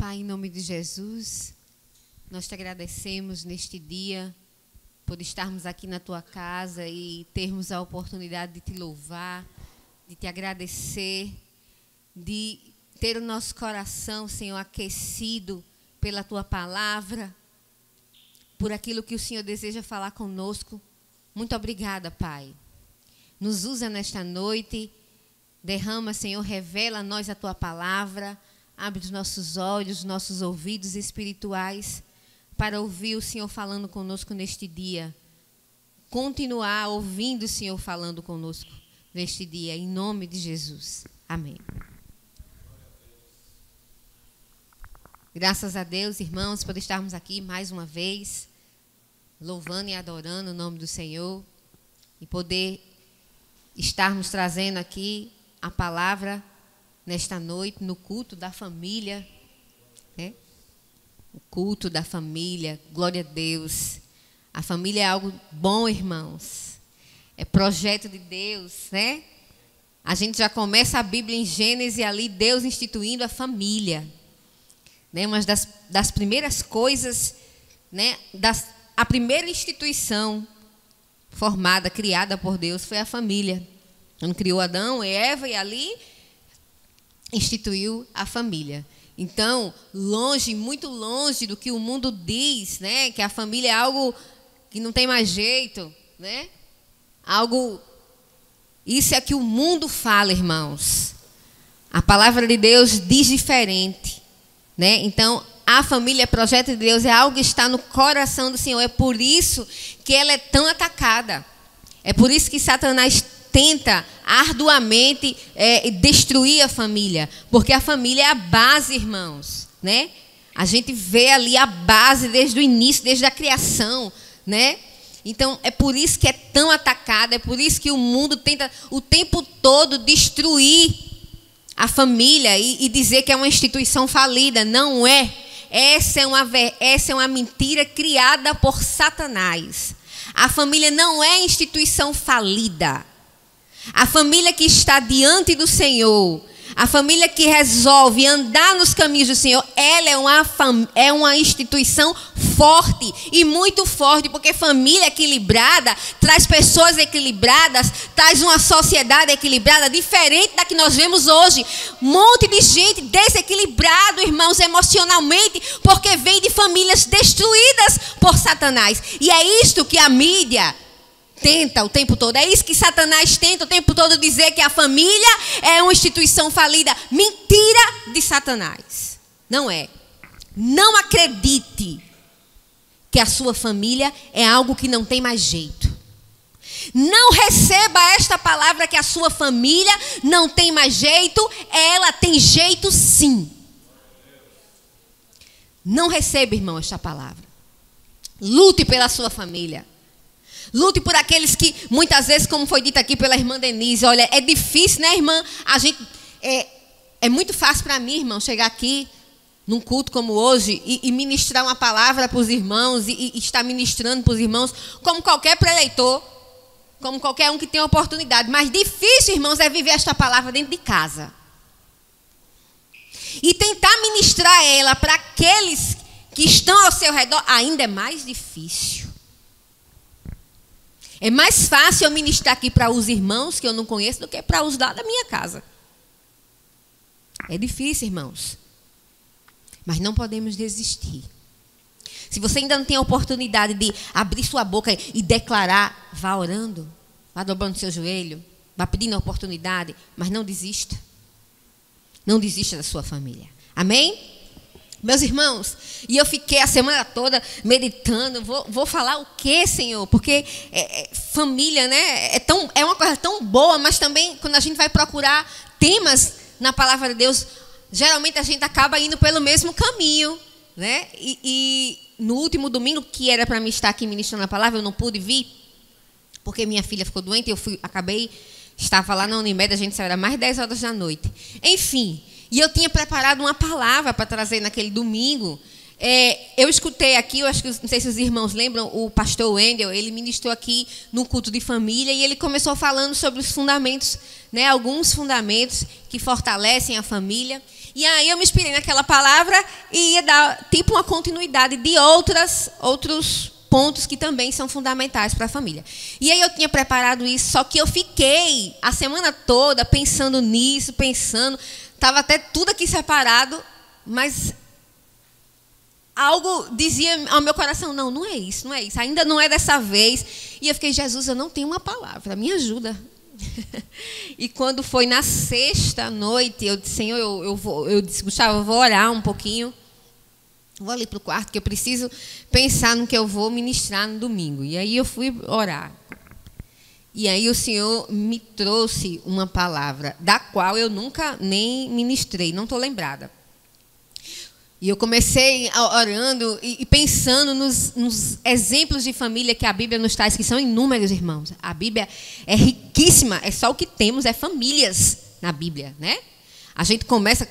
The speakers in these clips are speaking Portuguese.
Pai, em nome de Jesus, nós te agradecemos neste dia por estarmos aqui na tua casa e termos a oportunidade de te louvar, de te agradecer, de ter o nosso coração, Senhor, aquecido pela tua palavra, por aquilo que o Senhor deseja falar conosco. Muito obrigada, Pai. Nos usa nesta noite, derrama, Senhor, revela a nós a tua palavra, abre os nossos olhos, nossos ouvidos espirituais para ouvir o Senhor falando conosco neste dia. Continuar ouvindo o Senhor falando conosco neste dia, em nome de Jesus. Amém. Graças a Deus, irmãos, por estarmos aqui mais uma vez, louvando e adorando o nome do Senhor e poder estarmos trazendo aqui a palavra nesta noite, no culto da família, né? O culto da família, glória a Deus. A família é algo bom, irmãos. É projeto de Deus, né? A gente já começa a Bíblia em Gênesis ali, Deus instituindo a família. Né? Uma das primeiras coisas, né? A primeira instituição formada, criada por Deus, foi a família. Ele criou Adão e Eva e ali instituiu a família. Então, longe, muito longe do que o mundo diz, né? Que a família é algo que não tem mais jeito, né? Isso é que o mundo fala, irmãos. A palavra de Deus diz diferente, né? Então, a família, projeto de Deus, é algo que está no coração do Senhor. É por isso que ela é tão atacada. É por isso que Satanás tenta arduamente destruir a família, porque a família é a base, irmãos, né? A gente vê ali a base desde o início, desde a criação, né? Então, é por isso que é tão atacada, é por isso que o mundo tenta o tempo todo destruir a família e dizer que é uma instituição falida. Não é. Essa é uma mentira criada por Satanás. A família não é instituição falida. A família que está diante do Senhor, a família que resolve andar nos caminhos do Senhor, ela é uma instituição forte e muito forte, porque família equilibrada traz pessoas equilibradas, traz uma sociedade equilibrada, diferente da que nós vemos hoje. Um monte de gente desequilibrado, irmãos, emocionalmente, porque vem de famílias destruídas por Satanás. E é isto que a mídia tenta o tempo todo. É isso que Satanás tenta o tempo todo dizer, que a família é uma instituição falida. Mentira de Satanás. Não é. Não acredite que a sua família é algo que não tem mais jeito. Não receba esta palavra que a sua família não tem mais jeito. Ela tem jeito sim. Não receba, irmão, esta palavra. Lute pela sua família. Lute por aqueles que, muitas vezes, como foi dito aqui pela irmã Denise, olha, é difícil, né, irmã? É muito fácil para mim, irmão, chegar aqui num culto como hoje e ministrar uma palavra para os irmãos e estar ministrando para os irmãos, como qualquer preleitor, como qualquer um que tem oportunidade. Mas difícil, irmãos, é viver esta palavra dentro de casa. E tentar ministrar ela para aqueles que estão ao seu redor ainda é mais difícil. É mais fácil eu ministrar aqui para os irmãos que eu não conheço do que para os lá da minha casa. É difícil, irmãos. Mas não podemos desistir. Se você ainda não tem a oportunidade de abrir sua boca e declarar, vá orando, vá dobrando seu joelho, vá pedindo a oportunidade, mas não desista. Não desista da sua família. Amém? Meus irmãos, e eu fiquei a semana toda meditando, vou falar o quê, Senhor? Porque família, né, é uma coisa tão boa, mas também quando a gente vai procurar temas na palavra de Deus, geralmente a gente acaba indo pelo mesmo caminho, né? E no último domingo, que era para mim estar aqui ministrando a palavra, eu não pude vir, porque minha filha ficou doente, estava lá na Unimed, a gente saiu, era mais de 10 horas da noite. Enfim, e eu tinha preparado uma palavra para trazer naquele domingo, Eu escutei aqui, eu acho que não sei se os irmãos lembram, o pastor Wendel, ele ministrou aqui no culto de família e ele começou falando sobre os fundamentos, né, alguns fundamentos que fortalecem a família. E aí eu me inspirei naquela palavra e ia dar tipo uma continuidade de outros pontos que também são fundamentais para a família. E aí eu tinha preparado isso, só que eu fiquei a semana toda pensando nisso, estava até tudo aqui separado, mas algo dizia ao meu coração, não é isso, ainda não é dessa vez. E eu fiquei, Jesus, eu não tenho uma palavra, me ajuda. E quando foi na sexta noite, eu disse, Senhor, eu disse, Gustavo, eu vou orar um pouquinho, vou ali para o quarto, que eu preciso pensar no que eu vou ministrar no domingo. E aí eu fui orar. E aí o Senhor me trouxe uma palavra, da qual eu nunca nem ministrei, não estou lembrada. E eu comecei orando e pensando nos exemplos de família que a Bíblia nos traz, que são inúmeros, irmãos. A Bíblia é riquíssima, é só o que temos, é famílias na Bíblia, né? A gente começa...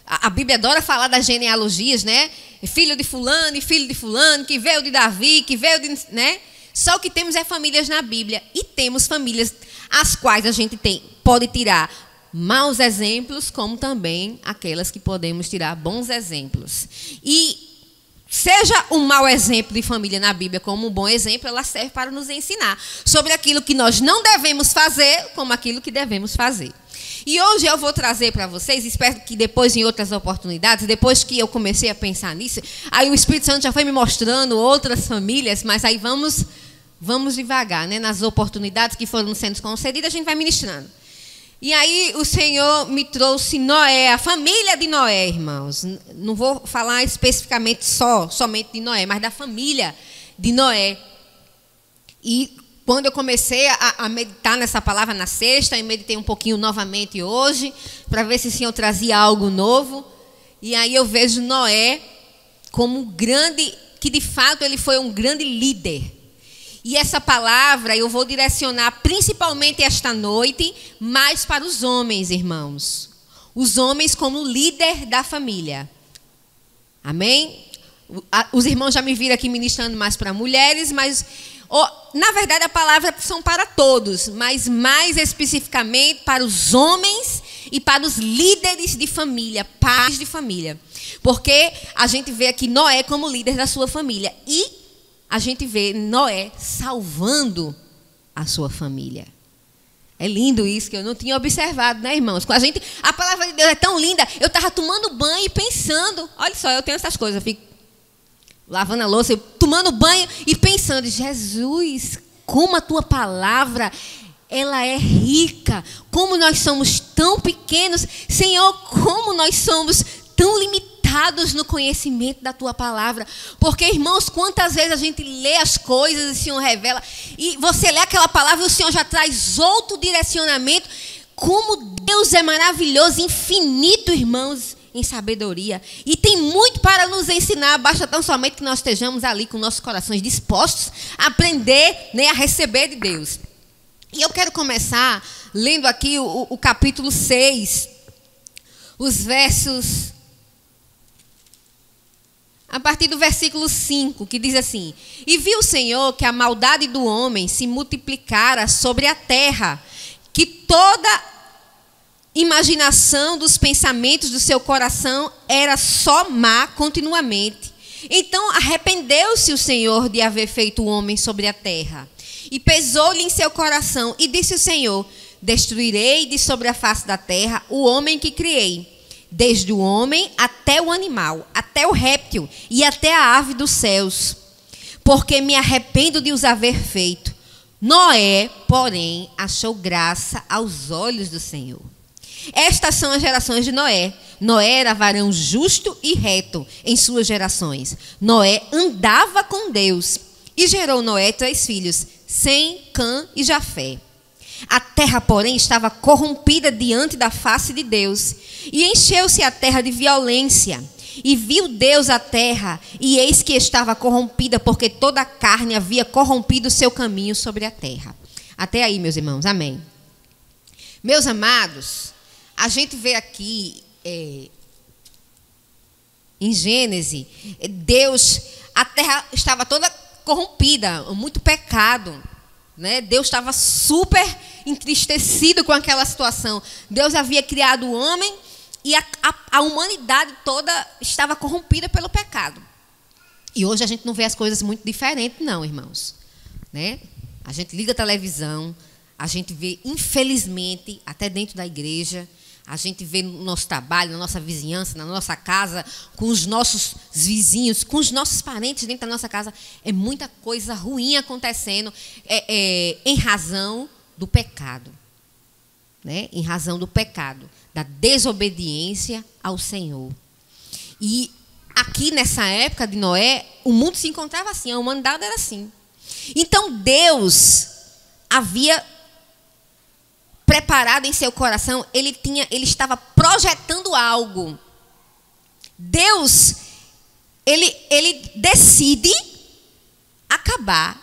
A Bíblia adora falar das genealogias, né? Filho de fulano e filho de fulano, que veio de Davi, que veio de... né? Só o que temos é famílias na Bíblia. E temos famílias as quais a gente pode tirar maus exemplos, como também aquelas que podemos tirar bons exemplos. E seja um mau exemplo de família na Bíblia como um bom exemplo, ela serve para nos ensinar sobre aquilo que nós não devemos fazer, como aquilo que devemos fazer. E hoje eu vou trazer para vocês, espero que depois em outras oportunidades, depois que eu comecei a pensar nisso, aí o Espírito Santo já foi me mostrando outras famílias, mas aí vamos devagar, né? Nas oportunidades que foram sendo concedidas, a gente vai ministrando. E aí o Senhor me trouxe Noé, a família de Noé, irmãos. Não vou falar especificamente somente de Noé, mas da família de Noé. E quando eu comecei a meditar nessa palavra na sexta, e meditei um pouquinho novamente hoje, para ver se o Senhor trazia algo novo. E aí eu vejo Noé como grande, que de fato ele foi um grande líder. E essa palavra eu vou direcionar principalmente esta noite, mais para os homens, irmãos. Os homens como líder da família. Amém? Os irmãos já me viram aqui ministrando mais para mulheres, mas na verdade a palavra são para todos, mas mais especificamente para os homens e para os líderes de família, pais de família. Porque a gente vê aqui Noé como líder da sua família e a gente vê Noé salvando a sua família. É lindo isso, que eu não tinha observado, né, irmãos? A palavra de Deus é tão linda. Eu estava tomando banho e pensando. Olha só, eu tenho essas coisas. Eu fico lavando a louça, tomando banho e pensando. Jesus, como a tua palavra, ela é rica. Como nós somos tão pequenos. Senhor, como nós somos tão limitados no conhecimento da tua palavra. Porque, irmãos, quantas vezes a gente lê as coisas e o Senhor revela, e você lê aquela palavra e o Senhor já traz outro direcionamento. Como Deus é maravilhoso, infinito, irmãos, em sabedoria. E tem muito para nos ensinar, basta tão somente que nós estejamos ali com nossos corações dispostos a aprender, né, a receber de Deus. E eu quero começar lendo aqui o capítulo 6, os versos... A partir do versículo 5, que diz assim: E viu o Senhor que a maldade do homem se multiplicara sobre a terra, que toda imaginação dos pensamentos do seu coração era só má continuamente. Então arrependeu-se o Senhor de haver feito o homem sobre a terra. E pesou-lhe em seu coração, e disse o Senhor: Destruirei de sobre a face da terra o homem que criei, desde o homem até o animal, até o réptil e até a ave dos céus, porque me arrependo de os haver feito. Noé, porém, achou graça aos olhos do Senhor. Estas são as gerações de Noé. Noé era varão justo e reto em suas gerações. Noé andava com Deus e gerou Noé 3 filhos, Sem, Cã e Jafé. A terra, porém, estava corrompida diante da face de Deus, e encheu-se a terra de violência. E viu Deus a terra, e eis que estava corrompida, porque toda a carne havia corrompido o seu caminho sobre a terra. Até aí, meus irmãos, amém. Meus amados, a gente vê aqui, em Gênesis, a terra estava toda corrompida, muito pecado, né? Deus estava super entristecido com aquela situação. Deus havia criado o homem e a humanidade toda estava corrompida pelo pecado. E hoje a gente não vê as coisas muito diferentes, não, irmãos, né? A gente liga a televisão, a gente vê, infelizmente, até dentro da igreja, a gente vê no nosso trabalho, na nossa vizinhança, na nossa casa, com os nossos vizinhos, com os nossos parentes dentro da nossa casa, é muita coisa ruim acontecendo em razão do pecado, né? Em razão do pecado, da desobediência ao Senhor. E aqui nessa época de Noé, o mundo se encontrava assim, a humanidade era assim. Então Deus havia preparado em seu coração, ele estava projetando algo. Deus, ele decide acabar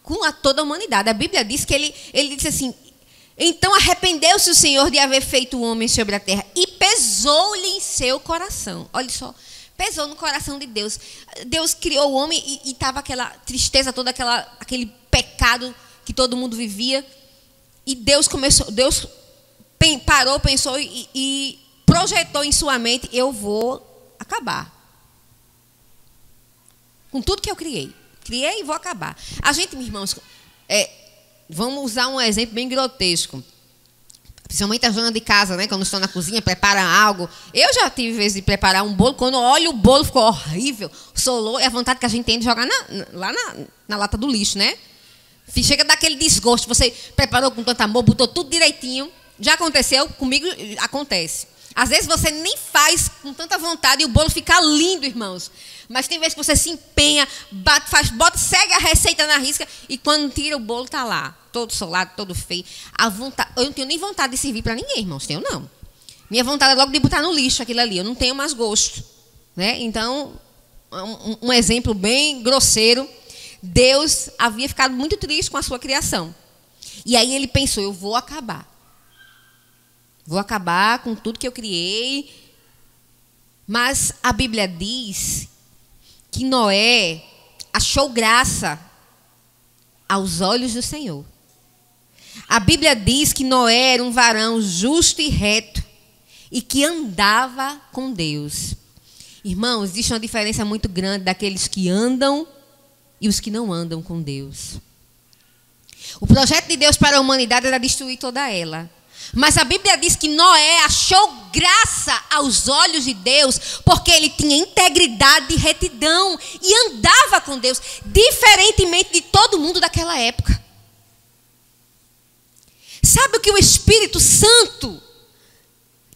com toda a humanidade. A Bíblia diz que ele disse assim: então arrependeu-se o Senhor de haver feito o homem sobre a terra e pesou-lhe em seu coração. Olha só, pesou no coração de Deus. Deus criou o homem e estava aquela tristeza toda, aquele pecado que todo mundo vivia. E Deus parou, pensou e projetou em sua mente: eu vou acabar com tudo que eu criei. Criei e vou acabar. A gente, meus irmãos, vamos usar um exemplo bem grotesco. Principalmente a dona de casa, né? Quando estão na cozinha, prepara algo. Eu já tive vezes de preparar um bolo. Quando olho o bolo, ficou horrível. Solou, é a vontade que a gente tem de jogar lá na lata do lixo, né? Chega daquele desgosto. Você preparou com tanto amor, botou tudo direitinho. Já aconteceu? Comigo acontece. Às vezes você nem faz com tanta vontade e o bolo fica lindo, irmãos. Mas tem vezes que você se empenha, segue a receita na risca e quando tira o bolo está lá, todo solado, todo feio. Eu não tenho nem vontade de servir para ninguém, irmãos. Tenho não. Minha vontade é logo de botar no lixo aquilo ali. Eu não tenho mais gosto, né? Então, um exemplo bem grosseiro. Deus havia ficado muito triste com a sua criação. E aí ele pensou: eu vou acabar. Vou acabar com tudo que eu criei. Mas a Bíblia diz que Noé achou graça aos olhos do Senhor. A Bíblia diz que Noé era um varão justo e reto e que andava com Deus. Irmãos, existe uma diferença muito grande daqueles que andam e os que não andam com Deus. O projeto de Deus para a humanidade era destruir toda ela. Mas a Bíblia diz que Noé achou graça aos olhos de Deus porque ele tinha integridade e retidão e andava com Deus, diferentemente de todo mundo daquela época. Sabe o que o Espírito Santo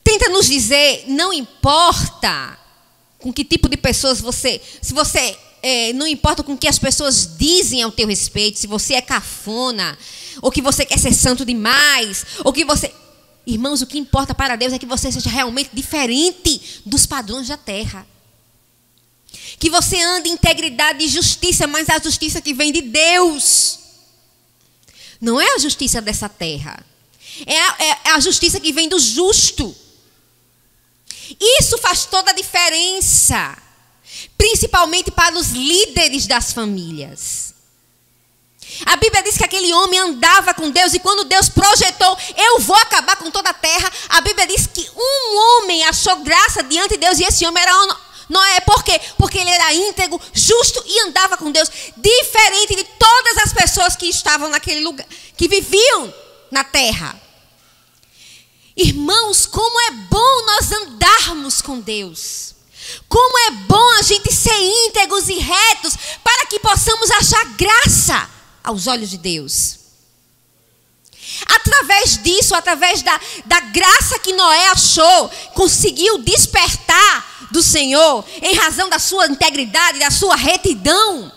tenta nos dizer? Não importa com que tipo de pessoas não importa com o que as pessoas dizem ao teu respeito, se você é cafona, ou que você quer ser santo demais, ou que você... Irmãos, o que importa para Deus é que você seja realmente diferente dos padrões da terra. Que você ande em integridade e justiça, mas a justiça que vem de Deus. Não é a justiça dessa terra. É a justiça que vem do justo. Isso faz toda a diferença. Principalmente para os líderes das famílias. A Bíblia diz que aquele homem andava com Deus e quando Deus projetou, eu vou acabar com toda a terra, a Bíblia diz que um homem achou graça diante de Deus e esse homem era Noé. Por quê? Porque ele era íntegro, justo e andava com Deus, diferente de todas as pessoas que estavam naquele lugar, que viviam na terra. Irmãos, como é bom nós andarmos com Deus. Como é bom a gente ser íntegros e retos para que possamos achar graça aos olhos de Deus. Através disso, através da graça que Noé achou, conseguiu despertar do Senhor em razão da sua integridade, da sua retidão.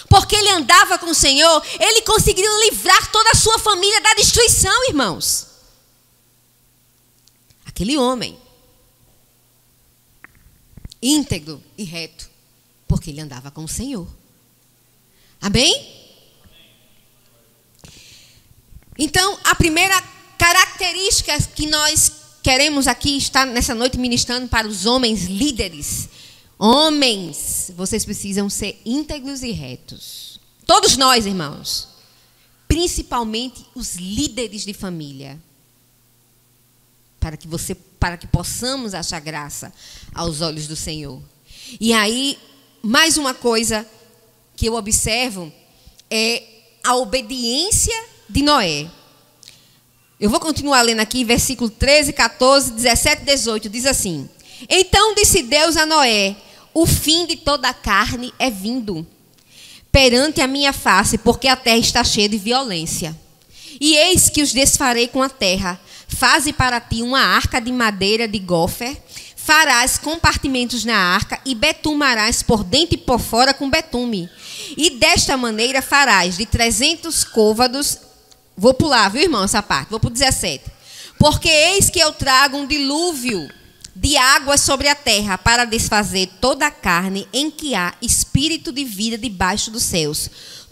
Porque ele andava com o Senhor, ele conseguiu livrar toda a sua família da destruição, irmãos. Aquele homem íntegro e reto, porque ele andava com o Senhor. Amém? Então, a primeira característica que nós queremos aqui estar nessa noite ministrando para os homens líderes, Homens, vocês precisam ser íntegros e retos. Todos nós, irmãos. Principalmente os líderes de família. Para que possamos achar graça aos olhos do Senhor. E aí, mais uma coisa que eu observo é a obediência de Noé. Eu vou continuar lendo aqui, versículo 13, 14, 17 e 18. Diz assim: Então disse Deus a Noé: O fim de toda a carne é vindo perante a minha face, porque a terra está cheia de violência. E eis que os desfarei com a terra. Faze para ti uma arca de madeira de gofer, farás compartimentos na arca e betumarás por dentro e por fora com betume. E desta maneira farás de 300 côvados. Vou pular, viu, irmão, essa parte. Vou para o 17. Porque eis que eu trago um dilúvio de águas sobre a terra para desfazer toda a carne em que há espírito de vida debaixo dos céus.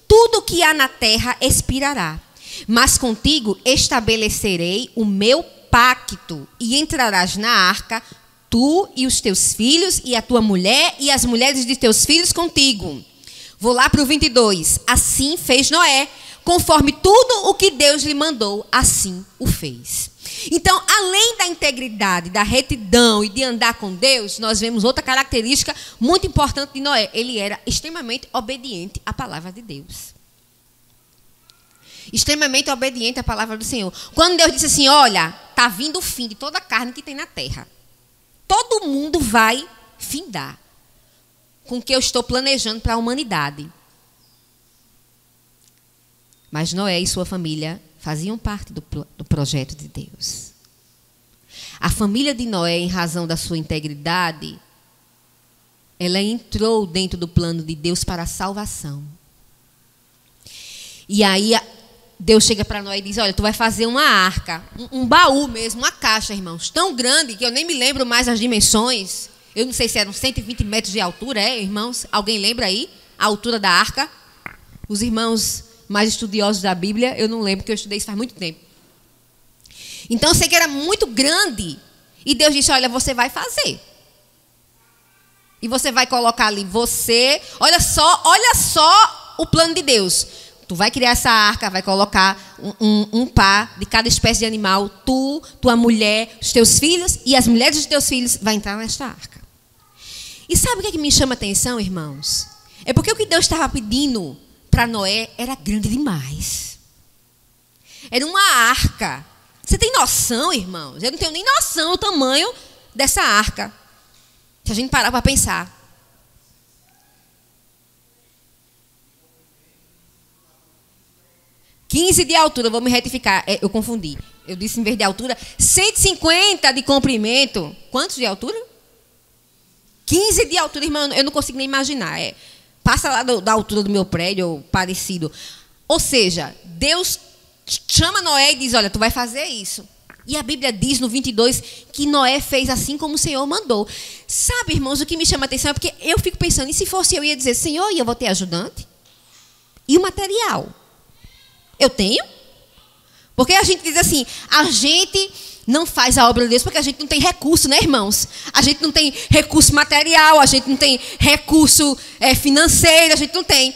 Tudo que há na terra expirará. Mas contigo estabelecerei o meu pacto e entrarás na arca, tu e os teus filhos e a tua mulher e as mulheres de teus filhos contigo. Vou lá para o 22. Assim fez Noé, conforme tudo o que Deus lhe mandou, assim o fez. Então, além da integridade, da retidão e de andar com Deus, nós vemos outra característica muito importante de Noé. Ele era extremamente obediente à palavra de Deus. Extremamente obediente à palavra do Senhor. Quando Deus disse assim, olha, está vindo o fim de toda a carne que tem na terra. Todo mundo vai findar com o que eu estou planejando para a humanidade. Mas Noé e sua família faziam parte do projeto de Deus. A família de Noé, em razão da sua integridade, ela entrou dentro do plano de Deus para a salvação. E aí Deus chega para Noé e diz, olha, tu vai fazer uma arca, um baú mesmo, uma caixa, irmãos, tão grande que eu nem me lembro mais as dimensões. Eu não sei se eram 120 metros de altura, irmãos? Alguém lembra aí a altura da arca? Os irmãos mais estudiosos da Bíblia, eu não lembro, porque eu estudei isso faz muito tempo. Então, eu sei que era muito grande. E Deus disse, olha, você vai fazer. E você vai colocar ali, olha só o plano de Deus. Tu vai criar essa arca, vai colocar um par de cada espécie de animal. Tu, tua mulher, os teus filhos e as mulheres dos teus filhos vão entrar nesta arca. E sabe o que me chama a atenção, irmãos? É porque o que Deus estava pedindo para Noé era grande demais. Era uma arca. Você tem noção, irmãos? Eu não tenho nem noção do tamanho dessa arca. Se a gente parar para pensar. ...15 de altura, vou me retificar, eu confundi. Eu disse em vez de altura, 150 de comprimento. Quantos de altura? 15 de altura, irmão, eu não consigo nem imaginar. Passa lá da altura do meu prédio, ou parecido. Ou seja, Deus chama Noé e diz, olha, tu vai fazer isso. E a Bíblia diz no 22 que Noé fez assim como o Senhor mandou. Sabe, irmãos, o que me chama a atenção é porque eu fico pensando, e se fosse eu ia dizer, Senhor, e eu vou ter ajudante? E o material? Eu tenho? Porque a gente diz assim, a gente não faz a obra de Deus porque a gente não tem recurso, né, irmãos? A gente não tem recurso material, a gente não tem recurso financeiro, a gente não tem.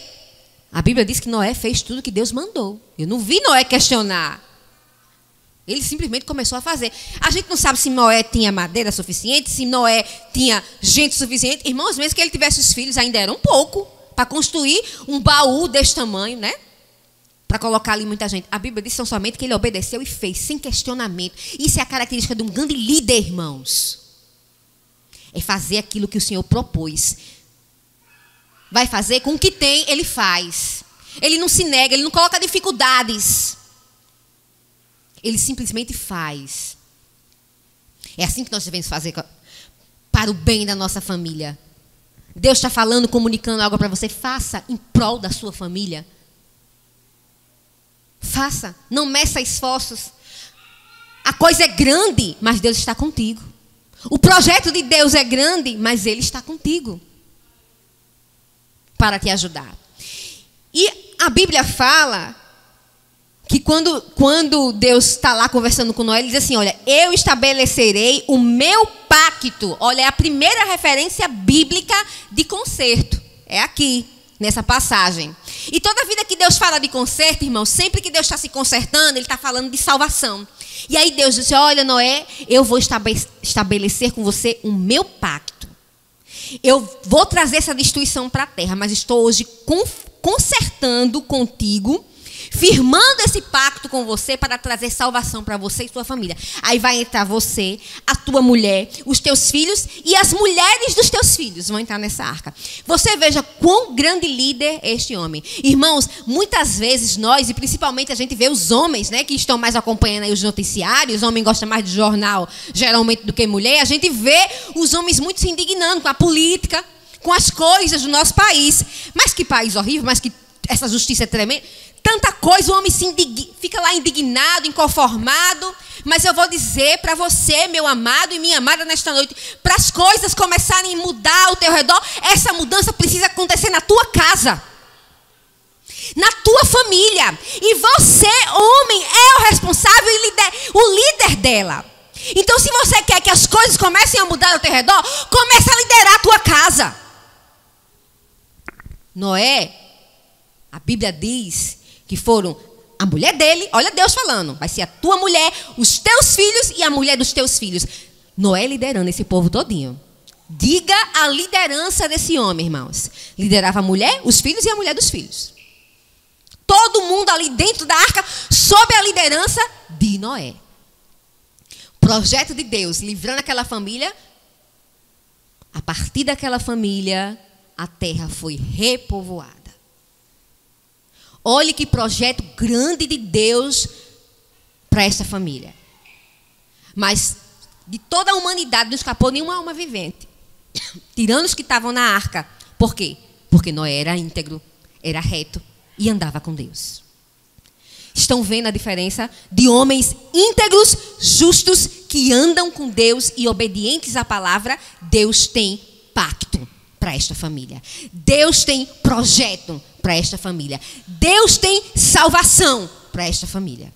A Bíblia diz que Noé fez tudo que Deus mandou. Eu não vi Noé questionar. Ele simplesmente começou a fazer. A gente não sabe se Noé tinha madeira suficiente, se Noé tinha gente suficiente. Irmãos, mesmo que ele tivesse os filhos, ainda era um pouco para construir um baú desse tamanho, né? Para colocar ali muita gente. A Bíblia diz tão somente que ele obedeceu e fez, sem questionamento. Isso é a característica de um grande líder, irmãos. É fazer aquilo que o Senhor propôs. Vai fazer com o que tem, ele faz. Ele não se nega, ele não coloca dificuldades. Ele simplesmente faz. É assim que nós devemos fazer para o bem da nossa família. Deus está falando, comunicando algo para você. Faça em prol da sua família. Faça, não meça esforços. A coisa é grande, mas Deus está contigo. O projeto de Deus é grande, mas Ele está contigo para te ajudar. E a Bíblia fala que quando Deus está lá conversando com Noé, ele diz assim, olha, eu estabelecerei o meu pacto. Olha, é a primeira referência bíblica de conserto. É aqui, nessa passagem. E toda vida que Deus fala de conserto, irmão, sempre que Deus está se consertando, Ele está falando de salvação. E aí Deus disse, olha, Noé, eu vou estabelecer com você o meu pacto. Eu vou trazer essa destruição para a terra, mas estou hoje consertando contigo, firmando esse pacto com você para trazer salvação para você e sua família. Aí vai entrar você, a tua mulher, os teus filhos e as mulheres dos teus filhos vão entrar nessa arca. Você veja quão grande líder é este homem. Irmãos, muitas vezes nós, e principalmente a gente vê os homens, né, que estão mais acompanhando aí os noticiários, homem gosta mais de jornal geralmente do que mulher, a gente vê os homens muito se indignando com a política, com as coisas do nosso país. Mas que país horrível, mas que essa justiça é tremenda. Tanta coisa, o homem fica lá indignado, inconformado. Mas eu vou dizer para você, meu amado e minha amada, nesta noite, para as coisas começarem a mudar ao teu redor, essa mudança precisa acontecer na tua casa, na tua família. E você, homem, é o responsável e o líder dela. Então, se você quer que as coisas comecem a mudar ao teu redor, comece a liderar a tua casa. Noé, a Bíblia diz que foram a mulher dele, olha Deus falando, vai ser a tua mulher, os teus filhos e a mulher dos teus filhos. Noé liderando esse povo todinho. Diga a liderança desse homem, irmãos. Liderava a mulher, os filhos e a mulher dos filhos. Todo mundo ali dentro da arca, sob a liderança de Noé. Projeto de Deus, livrando aquela família. A partir daquela família, a terra foi repovoada. Olhe que projeto grande de Deus para essa família. Mas de toda a humanidade não escapou nenhuma alma vivente. Tirando os que estavam na arca. Por quê? Porque Noé era íntegro, era reto e andava com Deus. Estão vendo a diferença de homens íntegros, justos, que andam com Deus e obedientes à palavra? Deus tem pacto para esta família. Deus tem projeto para esta família. Deus tem salvação para esta família.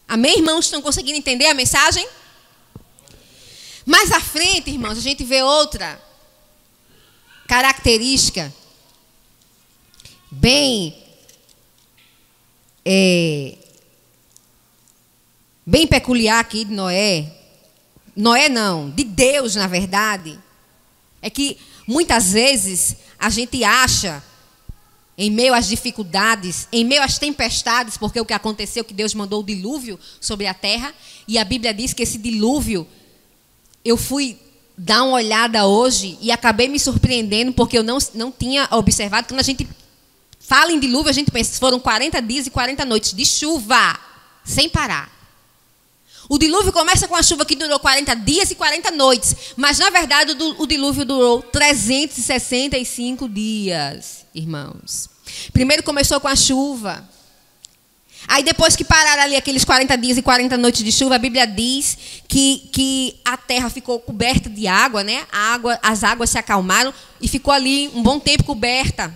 Amém, irmãos? Estão conseguindo entender a mensagem? Mais à frente, irmãos, a gente vê outra característica bem peculiar aqui de Noé. Noé não, de Deus, na verdade. É que muitas vezes a gente acha, em meio às dificuldades, em meio às tempestades, porque o que aconteceu, que Deus mandou o dilúvio sobre a terra, e a Bíblia diz que esse dilúvio, eu fui dar uma olhada hoje e acabei me surpreendendo, porque eu não tinha observado. Quando a gente fala em dilúvio, a gente pensa, foram 40 dias e 40 noites de chuva, sem parar. O dilúvio começa com a chuva que durou 40 dias e 40 noites. Mas, na verdade, o dilúvio durou 365 dias, irmãos. Primeiro começou com a chuva. Aí, depois que pararam ali aqueles 40 dias e 40 noites de chuva, a Bíblia diz que a terra ficou coberta de água, né? As águas se acalmaram e ficou ali um bom tempo coberta.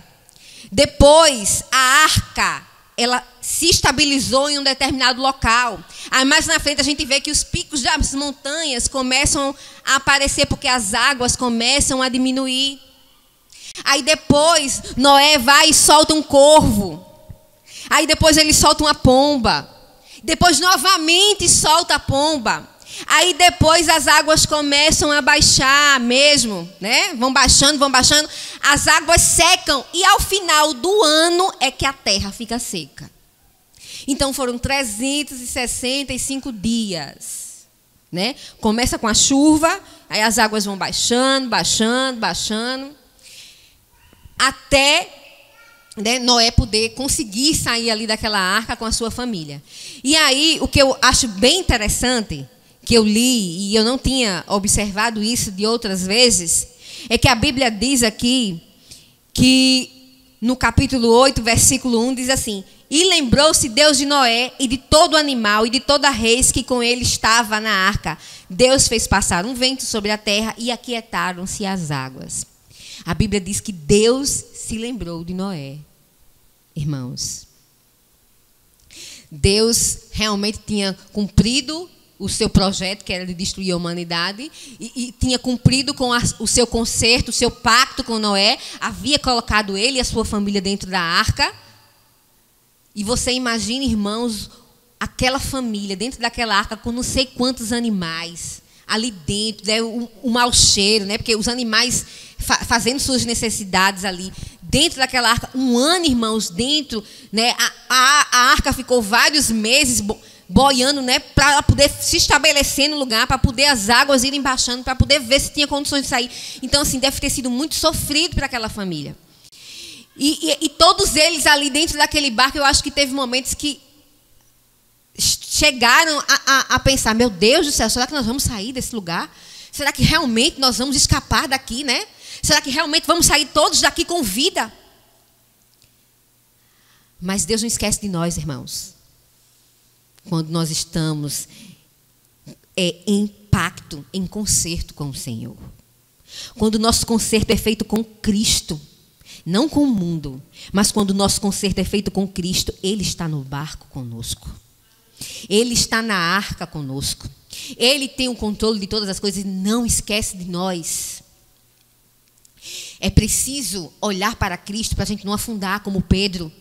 Depois, a arca, ela se estabilizou em um determinado local. Aí mais na frente a gente vê que os picos das montanhas começam a aparecer porque as águas começam a diminuir. Aí depois Noé vai e solta um corvo. Aí depois ele solta uma pomba. Depois novamente solta a pomba. Aí depois as águas começam a baixar mesmo, né? Vão baixando. As águas secam e ao final do ano é que a terra fica seca. Então foram 365 dias, né? Começa com a chuva, aí as águas vão baixando, até, né, Noé poder conseguir sair ali daquela arca com a sua família. E aí o que eu acho bem interessante, que eu li e eu não tinha observado isso de outras vezes, é que a Bíblia diz aqui que no capítulo 8, versículo 1, diz assim: e lembrou-se Deus de Noé e de todo animal e de toda res que com ele estava na arca. Deus fez passar um vento sobre a terra e aquietaram-se as águas. A Bíblia diz que Deus se lembrou de Noé. Irmãos, Deus realmente tinha cumprido o seu projeto, que era de destruir a humanidade, e tinha cumprido com o seu concerto, o seu pacto com Noé, havia colocado ele e a sua família dentro da arca. E você imagina, irmãos, aquela família dentro daquela arca com não sei quantos animais ali dentro, né, o mau cheiro, né, porque os animais fazendo suas necessidades ali dentro daquela arca, um ano, irmãos, dentro, né, a arca ficou vários meses boiando, né, para poder se estabelecer no lugar, para poder as águas irem baixando, para poder ver se tinha condições de sair. Então, assim, deve ter sido muito sofrido para aquela família. E todos eles ali dentro daquele barco, eu acho que teve momentos que chegaram a pensar, meu Deus do céu, será que nós vamos sair desse lugar? Será que realmente nós vamos escapar daqui, né? Será que realmente vamos sair todos daqui com vida? Mas Deus não esquece de nós, irmãos. Quando nós estamos em pacto, em concerto com o Senhor. Quando o nosso concerto é feito com Cristo, não com o mundo, mas quando o nosso concerto é feito com Cristo, Ele está no barco conosco. Ele está na arca conosco. Ele tem o controle de todas as coisas e não esquece de nós. É preciso olhar para Cristo para a gente não afundar como Pedro,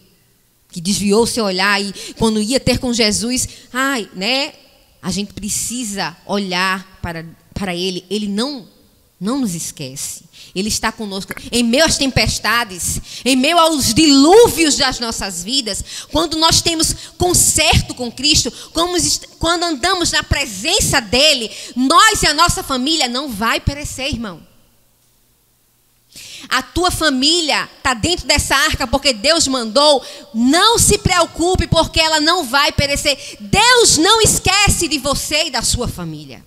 que desviou o seu olhar e quando ia ter com Jesus, né? A gente precisa olhar para Ele. Ele não nos esquece. Ele está conosco em meio às tempestades, em meio aos dilúvios das nossas vidas. Quando nós temos concerto com Cristo, quando andamos na presença dEle, nós e a nossa família não vai perecer, irmão. A tua família está dentro dessa arca porque Deus mandou. Não se preocupe porque ela não vai perecer. Deus não esquece de você e da sua família.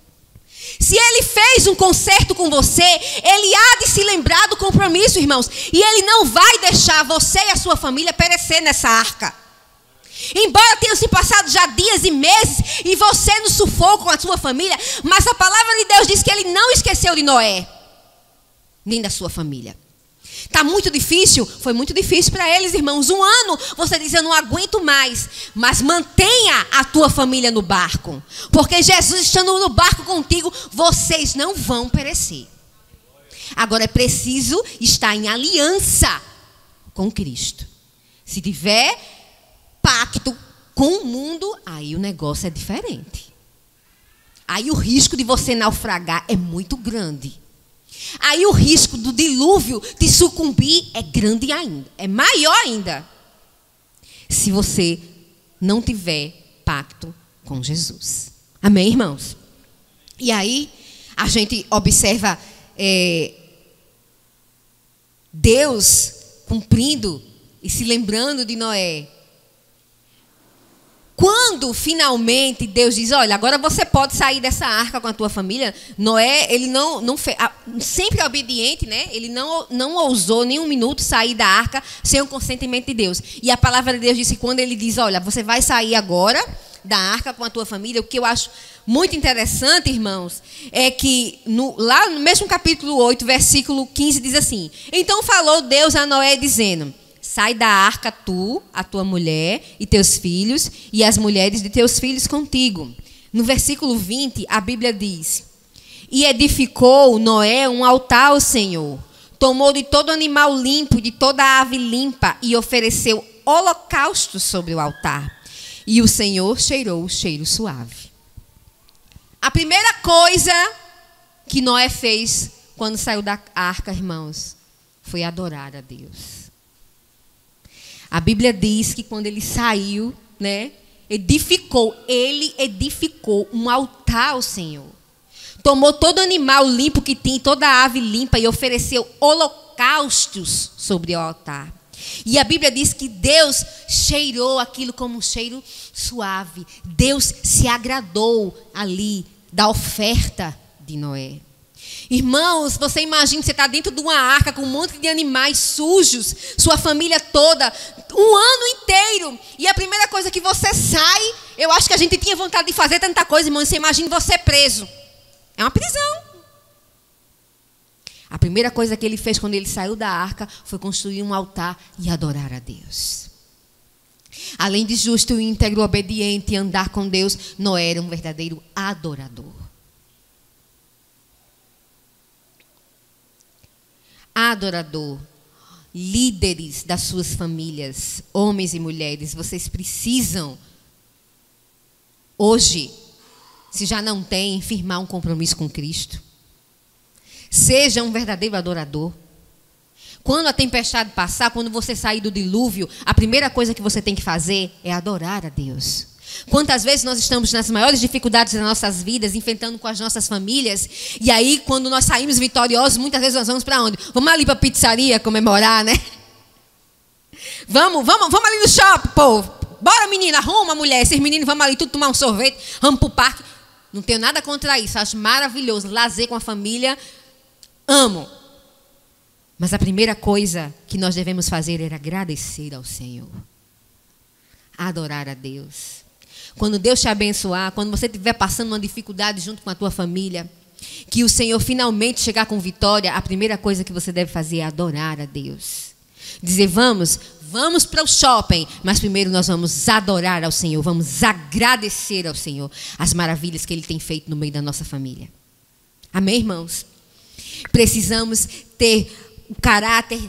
Se Ele fez um concerto com você, Ele há de se lembrar do compromisso, irmãos. E Ele não vai deixar você e a sua família perecer nessa arca. Embora tenham se passado já dias e meses e você no sufoco com a sua família, mas a palavra de Deus diz que Ele não esqueceu de Noé, nem da sua família. Está muito difícil? Foi muito difícil para eles, irmãos. Um ano, você diz, eu não aguento mais. Mas mantenha a tua família no barco. Porque Jesus estando no barco contigo, vocês não vão perecer. Agora é preciso estar em aliança com Cristo. Se tiver pacto com o mundo, aí o negócio é diferente. Aí o risco de você naufragar é muito grande. Aí o risco do dilúvio te sucumbir é grande ainda, é maior ainda, se você não tiver pacto com Jesus. Amém, irmãos? E aí a gente observa Deus cumprindo e se lembrando de Noé. Quando finalmente Deus diz, olha, agora você pode sair dessa arca com a tua família. Noé, ele não fez, sempre obediente, né? Ele não ousou nem um minuto sair da arca sem o consentimento de Deus. E a palavra de Deus diz que quando ele diz, olha, você vai sair agora da arca com a tua família, o que eu acho muito interessante, irmãos, é que lá no mesmo capítulo 8, versículo 15, diz assim, então falou Deus a Noé dizendo, sai da arca tu, a tua mulher e teus filhos e as mulheres de teus filhos contigo. No versículo 20, a Bíblia diz, e edificou Noé um altar ao Senhor, tomou de todo animal limpo, de toda ave limpa e ofereceu holocausto sobre o altar. E o Senhor cheirou o cheiro suave. A primeira coisa que Noé fez quando saiu da arca, irmãos, foi adorar a Deus. A Bíblia diz que quando ele saiu, né, ele edificou um altar ao Senhor. Tomou todo animal limpo que tinha, toda ave limpa e ofereceu holocaustos sobre o altar. E a Bíblia diz que Deus cheirou aquilo como um cheiro suave. Deus se agradou ali da oferta de Noé. Irmãos, você imagina que você está dentro de uma arca com um monte de animais sujos, sua família toda, um ano inteiro. E a primeira coisa que você sai, eu acho que a gente tinha vontade de fazer tanta coisa, irmão. Você imagina você preso. É uma prisão. A primeira coisa que ele fez quando ele saiu da arca foi construir um altar e adorar a Deus. Além de justo, íntegro, obediente e andar com Deus, Noé era um verdadeiro adorador. Adorador. Líderes das suas famílias, homens e mulheres, vocês precisam, hoje, se já não têm, firmar um compromisso com Cristo. Seja um verdadeiro adorador. Quando a tempestade passar, quando você sair do dilúvio, a primeira coisa que você tem que fazer é adorar a Deus. Quantas vezes nós estamos nas maiores dificuldades das nossas vidas, enfrentando com as nossas famílias, e aí quando nós saímos vitoriosos, muitas vezes nós vamos para onde? Vamos ali para a pizzaria comemorar, né? Vamos ali no shopping, povo. Bora, menina, arruma, mulher. Esses meninos, vamos ali tudo tomar um sorvete, vamos para o parque. Não tenho nada contra isso, acho maravilhoso. Lazer com a família, amo. Mas a primeira coisa que nós devemos fazer é agradecer ao Senhor. Adorar a Deus. Quando Deus te abençoar, quando você estiver passando uma dificuldade junto com a tua família, que o Senhor finalmente chegar com vitória, a primeira coisa que você deve fazer é adorar a Deus. Dizer, vamos para o shopping, mas primeiro nós vamos adorar ao Senhor, vamos agradecer ao Senhor as maravilhas que Ele tem feito no meio da nossa família. Amém, irmãos? Precisamos ter o caráter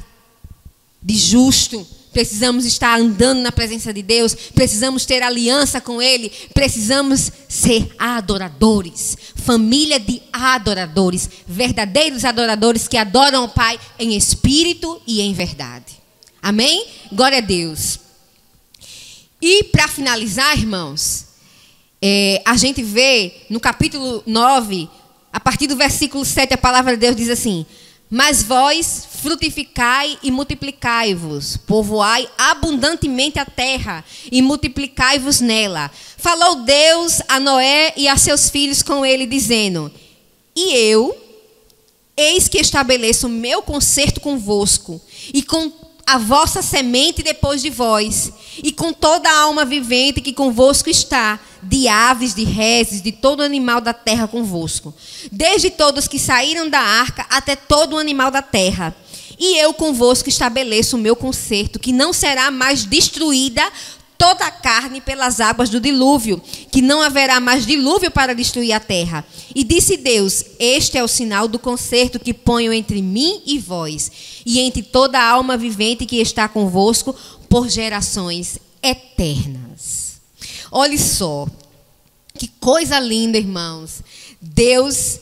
de justo, precisamos estar andando na presença de Deus, precisamos ter aliança com Ele, precisamos ser adoradores, família de adoradores, verdadeiros adoradores que adoram o Pai em espírito e em verdade. Amém? Glória a Deus. E para finalizar, irmãos, a gente vê no capítulo 9, a partir do versículo 7, a palavra de Deus diz assim: mas vós frutificai e multiplicai-vos, povoai abundantemente a terra e multiplicai-vos nela. Falou Deus a Noé e a seus filhos com ele, dizendo: e eu, eis que estabeleço o meu concerto convosco, e com a vossa semente depois de vós, e com toda a alma vivente que convosco está, de aves, de reses, de todo animal da terra convosco, desde todos que saíram da arca até todo animal da terra. E eu convosco estabeleço o meu concerto, que não será mais destruída toda a carne pelas águas do dilúvio, que não haverá mais dilúvio para destruir a terra. E disse Deus: este é o sinal do concerto que ponho entre mim e vós, e entre toda a alma vivente que está convosco por gerações eternas. Olhe só, que coisa linda, irmãos. Deus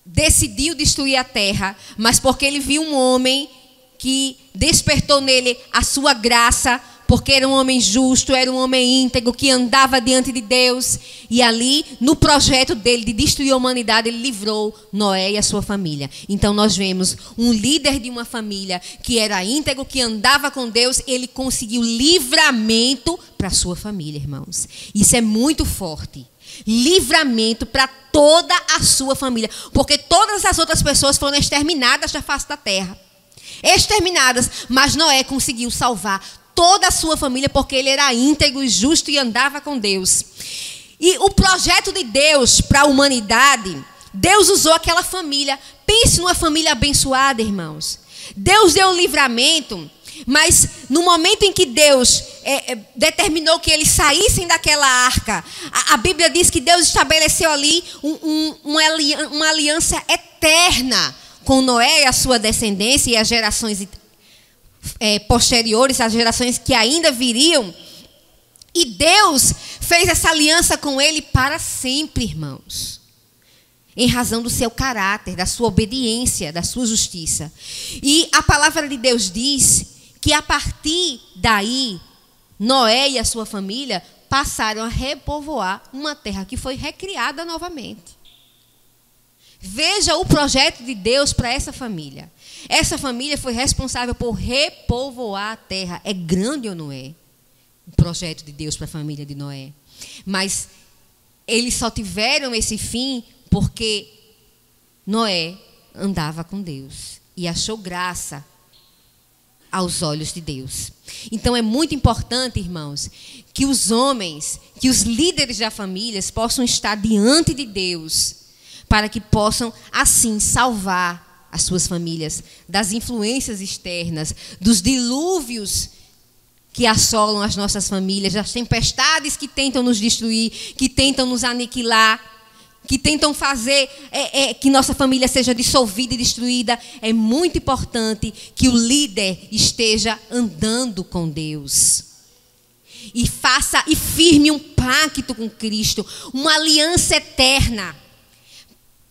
decidiu destruir a terra, mas porque Ele viu um homem que despertou nele a sua graça, porque era um homem justo, era um homem íntegro, que andava diante de Deus. E ali, no projeto dele de destruir a humanidade, ele livrou Noé e a sua família. Então nós vemos um líder de uma família que era íntegro, que andava com Deus, ele conseguiu livramento para a sua família, irmãos. Isso é muito forte. Livramento para toda a sua família, porque todas as outras pessoas foram exterminadas da face da terra. Exterminadas, mas Noé conseguiu salvar toda a sua família, porque ele era íntegro e justo e andava com Deus. E o projeto de Deus para a humanidade, Deus usou aquela família. Pense numa família abençoada, irmãos. Deus deu um livramento, mas no momento em que Deus determinou que eles saíssem daquela arca, a Bíblia diz que Deus estabeleceu ali uma aliança eterna com Noé e a sua descendência e as gerações posteriores, as gerações que ainda viriam. E Deus fez essa aliança com ele para sempre, irmãos, em razão do seu caráter, da sua obediência, da sua justiça. E a palavra de Deus diz que a partir daí, Noé e a sua família passaram a repovoar uma terra que foi recriada novamente. Veja o projeto de Deus para essa família. Essa família foi responsável por repovoar a terra. É grande ou não é? O projeto de Deus para a família de Noé. Mas eles só tiveram esse fim porque Noé andava com Deus e achou graça aos olhos de Deus. Então é muito importante, irmãos, que os homens, que os líderes da família possam estar diante de Deus, para que possam, assim, salvar as suas famílias das influências externas, dos dilúvios que assolam as nossas famílias, as tempestades que tentam nos destruir, que tentam nos aniquilar, que tentam fazer que nossa família seja dissolvida e destruída. É muito importante que o líder esteja andando com Deus. E faça e firme um pacto com Cristo, uma aliança eterna,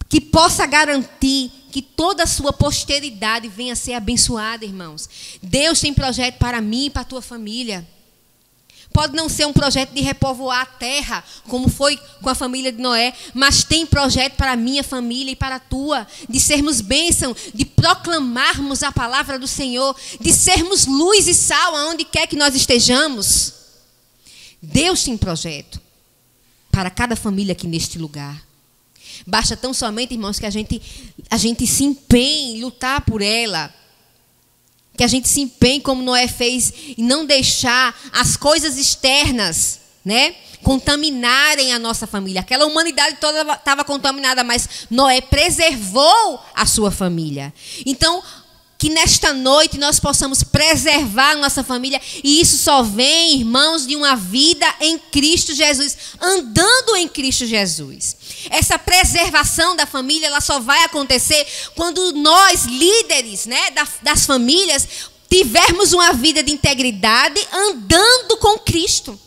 que possa garantir que toda a sua posteridade venha a ser abençoada, irmãos. Deus tem projeto para mim e para a tua família. Pode não ser um projeto de repovoar a terra, como foi com a família de Noé, mas tem projeto para a minha família e para a tua, de sermos bênção, de proclamarmos a palavra do Senhor, de sermos luz e sal aonde quer que nós estejamos. Deus tem projeto para cada família aqui neste lugar. Basta tão somente, irmãos, que a gente se empenhe em lutar por ela. Que a gente se empenhe como Noé fez em não deixar as coisas externas, né, contaminarem a nossa família. Aquela humanidade toda estava contaminada, mas Noé preservou a sua família. Então, que nesta noite nós possamos preservar a nossa família. E isso só vem, irmãos, de uma vida em Cristo Jesus, andando em Cristo Jesus. Essa preservação da família, ela só vai acontecer quando nós, líderes, né, das famílias, tivermos uma vida de integridade, andando com Cristo.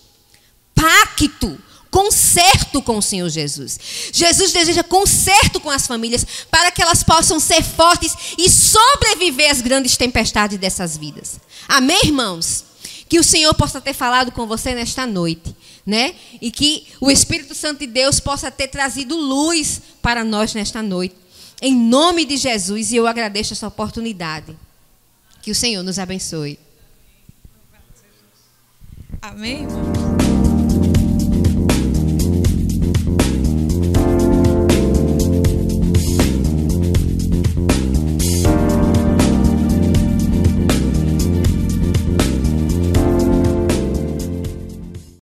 Pacto, concerto com o Senhor Jesus. Jesus deseja concerto com as famílias para que elas possam ser fortes e sobreviver às grandes tempestades dessas vidas. Amém, irmãos? Que o Senhor possa ter falado com você nesta noite, né? E que o Espírito Santo de Deus possa ter trazido luz para nós nesta noite. Em nome de Jesus, e eu agradeço essa oportunidade. Que o Senhor nos abençoe. Amém, irmão?